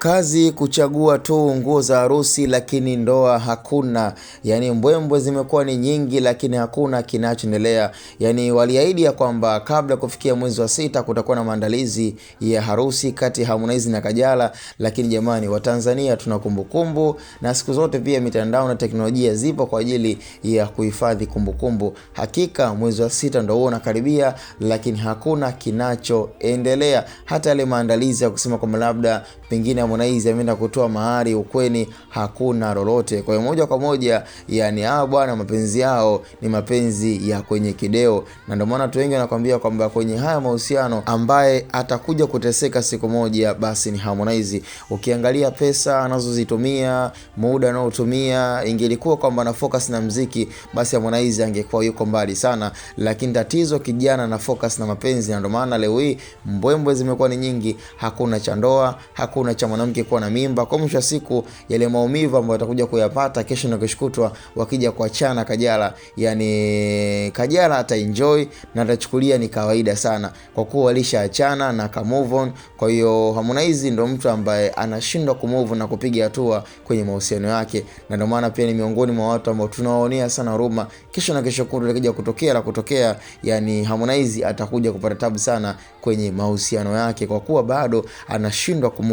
Kazi kuchagua tu nguo za harusi lakini ndoa hakuna. Yani mbwembwe zimekuwa ni nyingi lakini hakuna kinachoendelea. Yani waliahidi ya kwamba kabla kufikia mwezi wa 6 kutakuwa na maandalizi ya harusi kati Harmonize na Kajala, lakini jamani, Watanzania tuna kumbukumbu na siku zote pia mitandao na teknolojia zipo kwa ajili ya kuhifadhi kumbukumbu. Hakika mwezi wa 6 ndio unakaribia lakini hakuna kinachoendelea. Hata yale maandalizi ya kusema kwamba labda pengine Harmonize ameenda kutoa mahari, ukweni hakuna lolote. Kwa hiyo moja kwa moja yani bwana, mapenzi yao ni mapenzi ya kwenye kideo, na ndio maana watu wengi wanakuambia kwamba kwenye haya mahusiano ambaye atakuja kuteseka siku moja basi ni Harmonize. Ukiangalia pesa anazozitumia, muda anaotumia, ingelikuwa kwamba na focus na muziki basi Harmonize angekuwa yuko mbali sana, lakini tatizo kijana na focus na mapenzi, na ndio maana leo hii mbwembwe zimekuwa ni nyingi. Hakuna cha ndoa, hakuna cha mwanamke kuwa na mimba. Kwa mwisho siku yale maumivu ambayo atakuja kuyapata kesho na keshokutwa wakija kuachana Kajala, yani Kajala ataenjoy na atachukulia ni kawaida sana kwa kuwa walishaachana na ka move on. Kwa hiyo Harmonize ndo mtu ambaye anashindwa kumove na kupiga hatua kwenye mahusiano yake, na ndio maana pia ni miongoni mwa watu ambao tunawaonea sana huruma. Kesho na keshokutwa ikija kutokea yani Harmonize atakuja kupata tabu sana kwenye mahusiano yake kwa kuwa bado anashindwa kumove